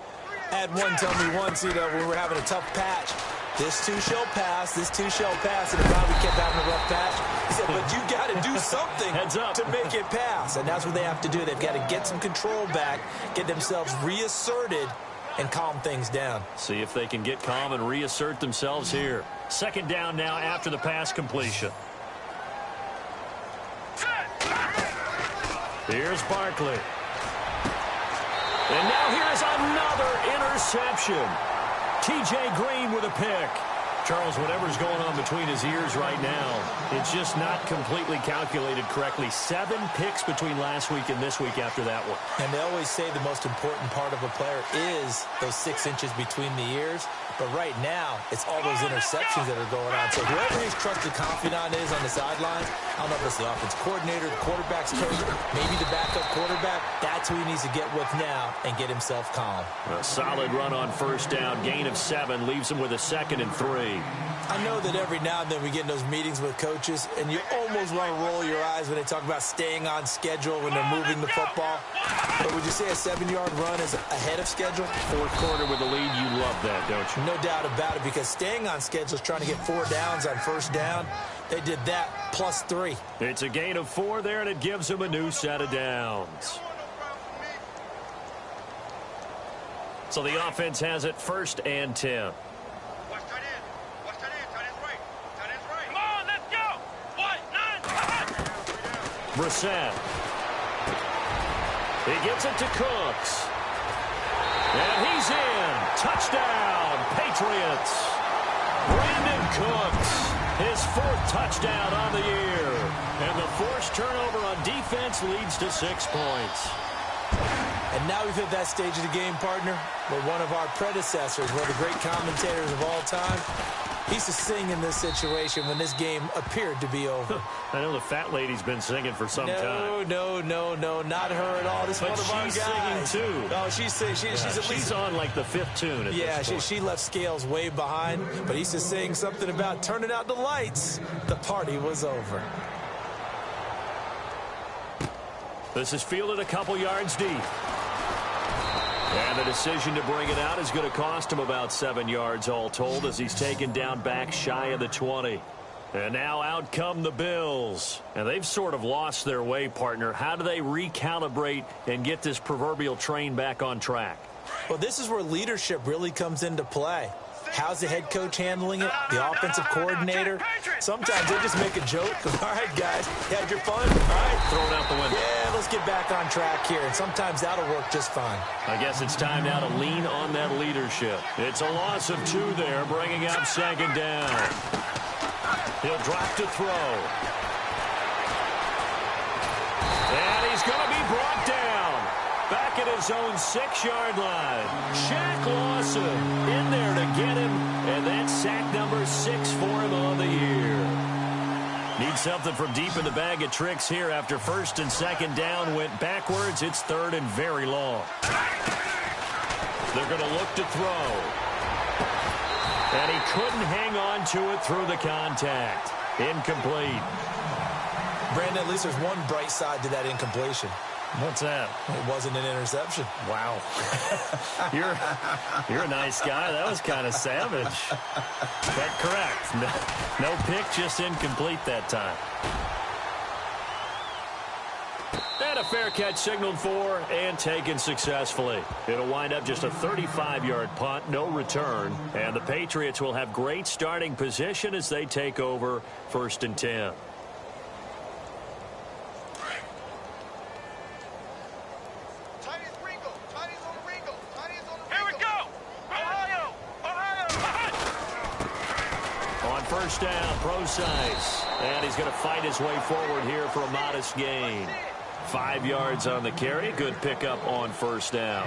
[SPEAKER 2] I had one tell me once, when we were having a tough patch, this too shall pass, this too shall pass, and if not, we kept having a rough patch. He said, but you got to do something to make it pass, and that's what they have to do. They've got to get some control back, get themselves reasserted, and calm things down.
[SPEAKER 1] See if they can get calm and reassert themselves here. Second down now after the pass completion. Here's Barkley. And now here is another interception. T.J. Green with a pick. Charles, whatever's going on between his ears right now, it's just not completely calculated correctly. 7 picks between last week and this week after that one.
[SPEAKER 2] And they always say the most important part of a player is those 6 inches between the ears. But right now, it's all those interceptions that are going on. So whoever his trusted confidant is on the sidelines, I don't know if it's the offense coordinator, the quarterback's coach, maybe the backup quarterback, that's who he needs to get with now and get himself calm.
[SPEAKER 1] A solid run on first down, gain of 7, leaves him with a 2nd and 3.
[SPEAKER 2] I know that every now and then we get in those meetings with coaches, and you almost want to roll your eyes when they talk about staying on schedule when they're moving the football. But would you say a 7-yard run is ahead of schedule?
[SPEAKER 1] Fourth quarter with the lead, you love that, don't you?
[SPEAKER 2] No doubt about it, because staying on schedule is trying to get 4 downs on first down. They did that plus 3.
[SPEAKER 1] It's a gain of 4 there, and it gives them a new set of downs. So the offense has it 1st and 10. Brissett. He gets it to Cooks. And he's in. Touchdown, Patriots. Brandon Cooks, his 4th touchdown on the year. And the forced turnover on defense leads to 6 points.
[SPEAKER 2] And now we've hit that stage of the game, partner, where one of our predecessors, one of the great commentators of all time, he used to sing in this situation when this game appeared to be over.
[SPEAKER 1] I know the fat lady's been singing for some time.
[SPEAKER 2] No, not her at all. This is one of our guys.
[SPEAKER 1] She's singing too.
[SPEAKER 2] Oh, she's singing. She's
[SPEAKER 1] on like the 5th tune at this point.
[SPEAKER 2] She left Scales way behind, but he used to sing something about turning out the lights. The party was over.
[SPEAKER 1] This is fielded a couple yards deep. And the decision to bring it out is going to cost him about 7 yards all told as he's taken down back shy of the 20. And now out come the Bills. And they've sort of lost their way, partner. How do they recalibrate and get this proverbial train back on track?
[SPEAKER 2] Well, this is where leadership really comes into play. How's the head coach handling it? The offensive coordinator? Sometimes they just make a joke. All right, guys, you had your fun? All right.
[SPEAKER 1] Throw it out the window.
[SPEAKER 2] Yeah, let's get back on track here. And sometimes that'll work just fine.
[SPEAKER 1] I guess it's time now to lean on that leadership. It's a loss of 2 there, bringing up 2nd down. He'll drop to throw. And he's going to be brought down. Back at his own 6-yard line. Shaq Lawson in there to get him. And that's sack number 6 for him on the year. Needs something from deep in the bag of tricks here after 1st and 2nd down went backwards. It's 3rd and very long. They're going to look to throw. And he couldn't hang on to it through the contact. Incomplete.
[SPEAKER 2] Brandon, at least there's one bright side to that incompletion.
[SPEAKER 1] What's that?
[SPEAKER 2] It wasn't an interception.
[SPEAKER 1] Wow. You're a nice guy. That was kind of savage. But correct. No pick, just incomplete that time. And a a fair catch signaled for and taken successfully. It'll wind up just a 35-yard punt, no return. And the Patriots will have great starting position as they take over 1st and 10. First down, Procise. And he's going to fight his way forward here for a modest gain. 5 yards on the carry. Good pickup on first down.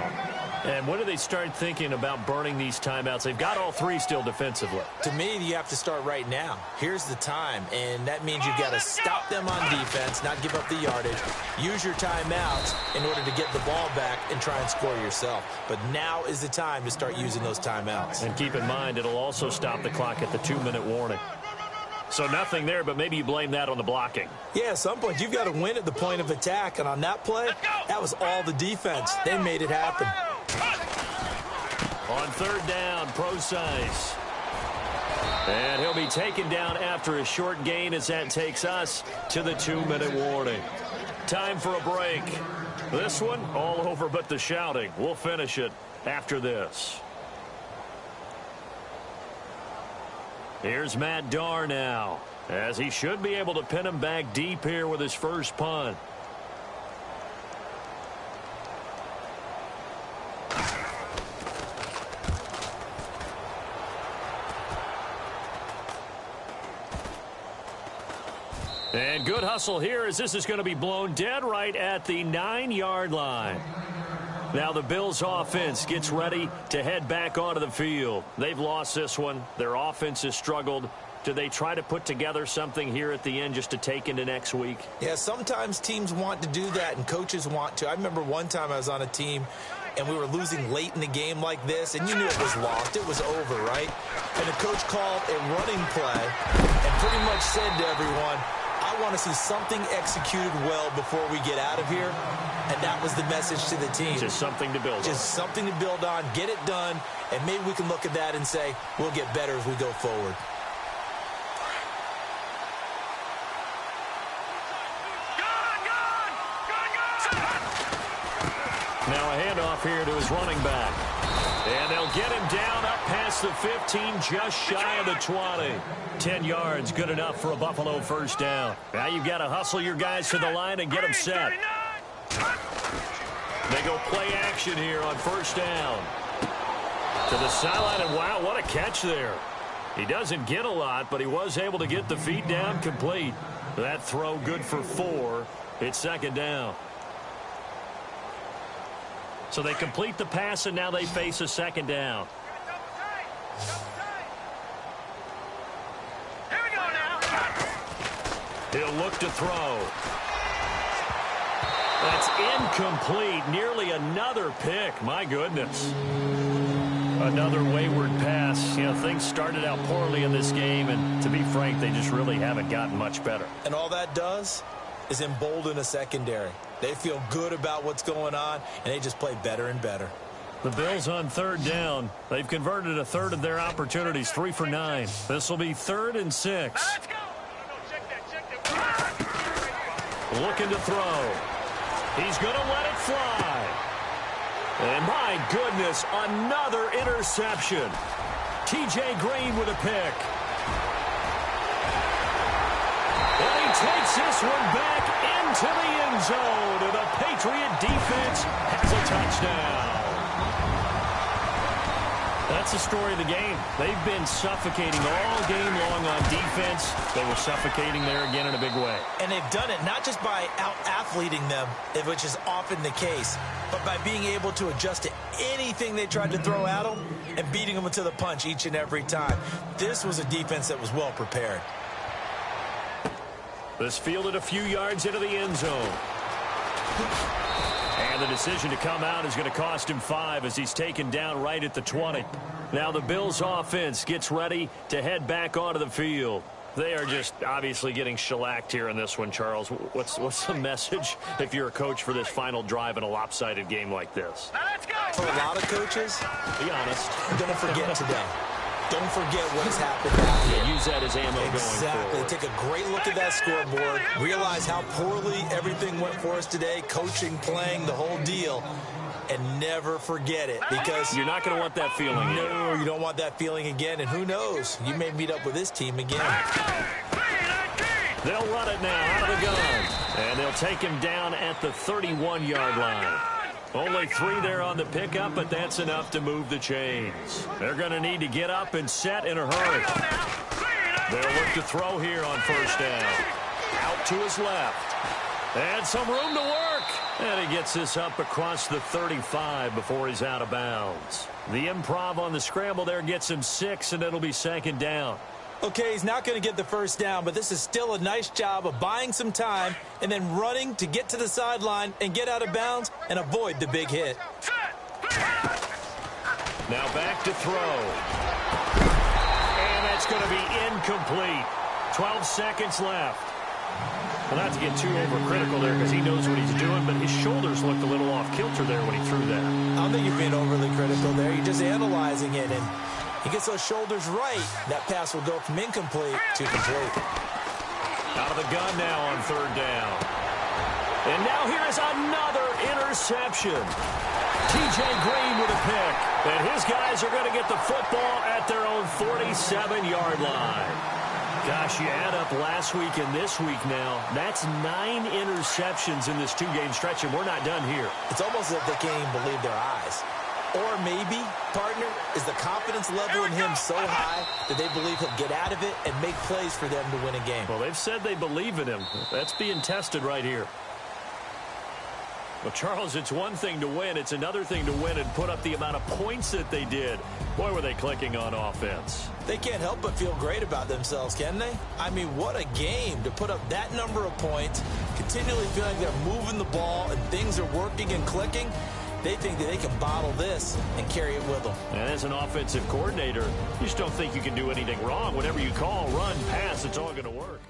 [SPEAKER 1] And when do they start thinking about burning these timeouts? They've got all 3 still defensively.
[SPEAKER 2] To me, you have to start right now. Here's the time, and that means you've got to stop them on defense, not give up the yardage. Use your timeouts in order to get the ball back and try and score yourself. But now is the time to start using those timeouts.
[SPEAKER 1] And keep in mind, it'll also stop the clock at the 2-minute warning. So nothing there, but maybe you blame that on the blocking.
[SPEAKER 2] Yeah, at some point, you've got to win at the point of attack. And on that play, that was all the defense. They made it happen.
[SPEAKER 1] On 3rd down, Procise. And he'll be taken down after a short gain as that takes us to the 2-minute warning. Time for a break. This one, all over but the shouting. We'll finish it after this. Here's Matt Darr now, as he should be able to pin him back deep here with his first punt. And good hustle here as this is going to be blown dead right at the 9-yard line. Now the Bills offense gets ready to head back onto the field. They've lost this one. Their offense has struggled. Do they try to put together something here at the end just to take into next week?
[SPEAKER 2] Yeah, sometimes teams want to do that and coaches want to. I remember one time I was on a team and we were losing late in the game like this, and you knew it was lost. It was over, right? And the coach called a running play and pretty much said to everyone, I want to see something executed well before we get out of here. And that was the message to the team.
[SPEAKER 1] Just something to build on.
[SPEAKER 2] Just something to build on, get it done, and maybe we can look at that and say, we'll get better as we go forward.
[SPEAKER 1] Now a handoff here to his running back. And they'll get him down up past the 15, just shy of the 20. 10 yards, good enough for a Buffalo first down. Now you've got to hustle your guys to the line and get them set. They go play action here on first down. To the sideline, and wow, what a catch there. He doesn't get a lot, but he was able to get the feet down complete. That throw good for 4. It's 2nd down. So they complete the pass, and now they face a 2nd down.
[SPEAKER 3] Here we go now.
[SPEAKER 1] He'll look to throw. That's incomplete. Nearly another pick. My goodness. Another wayward pass. You know, things started out poorly in this game, and to be frank, they just really haven't gotten much better.
[SPEAKER 2] And all that does is embolden a secondary. They feel good about what's going on, and they just play better and better.
[SPEAKER 1] The Bills on 3rd down. They've converted a third of their opportunities, 3 for 9. This will be 3rd and 6.
[SPEAKER 3] Let's go.
[SPEAKER 1] Looking to throw. He's going to let it fly. And my goodness, another interception. T.J. Green with a pick. And he takes this one back into the end zone. And the Patriot defense has a touchdown. That's the story of the game. They've been suffocating all game long on defense. They were suffocating there again in a big way.
[SPEAKER 2] And they've done it not just by out-athleting them, which is often the case, but by being able to adjust to anything they tried to throw at them and beating them to the punch each and every time. This was a defense that was well prepared.
[SPEAKER 1] This fielded a few yards into the end zone. And the decision to come out is going to cost him 5 as he's taken down right at the 20. Now the Bills offense gets ready to head back onto the field. They are just obviously getting shellacked here in this one, Charles. What's the message if you're a coach for this final drive in a lopsided game like this?
[SPEAKER 3] Now let's go.
[SPEAKER 2] For a lot of coaches,
[SPEAKER 1] Be honest.
[SPEAKER 2] I'm going to forget today. don't forget what has happened down here.
[SPEAKER 1] Yeah, use that as ammo going
[SPEAKER 2] Exactly.
[SPEAKER 1] forward.
[SPEAKER 2] Take a great look at that scoreboard. Realize how poorly everything went for us today. Coaching, playing, the whole deal. And never forget it, because
[SPEAKER 1] You're not going to want that feeling.
[SPEAKER 2] no, you don't want that feeling again. And who knows? You may meet up with this team again.
[SPEAKER 1] They'll run it now out of the gun. And they'll take him down at the 31-yard line. Only 3 there on the pickup, but that's enough to move the chains. They're going to need to get up and set in a hurry. They'll look to throw here on first down. Out to his left. And some room to work. And he gets this up across the 35 before he's out of bounds. The improv on the scramble there gets him 6, and it'll be second down.
[SPEAKER 2] Okay, he's not going to get the first down, but this is still a nice job of buying some time and then running to get to the sideline and get out of bounds and avoid the big hit.
[SPEAKER 1] Now back to throw. And that's going to be incomplete. 12 seconds left. Well, not to get too overcritical there because he knows what he's doing, but his shoulders looked a little off kilter there when he threw that.
[SPEAKER 2] I don't think you're being overly critical there. You're just analyzing it, and he gets those shoulders right. That pass will go from incomplete to complete.
[SPEAKER 1] Out of the gun now on third down. And now here is another interception. T.J. Green with a pick. And his guys are going to get the football at their own 47-yard line. Gosh, you add up last week and this week now. That's 9 interceptions in this 2-game stretch, and we're not done here.
[SPEAKER 2] It's almost as if they can't even believe their eyes. Or maybe, partner, is the confidence level in him so high that they believe he'll get out of it and make plays for them to win a game.
[SPEAKER 1] Well, they've said they believe in him. That's being tested right here. Well, Charles, it's one thing to win. It's another thing to win and put up the amount of points that they did. Boy, were they clicking on offense.
[SPEAKER 2] They can't help but feel great about themselves, can they? I mean, what a game to put up that number of points, continually feeling like they're moving the ball and things are working and clicking. They think that they can bottle this and carry it with them.
[SPEAKER 1] And as an offensive coordinator, you just don't think you can do anything wrong. Whatever you call, run, pass, it's all going to work.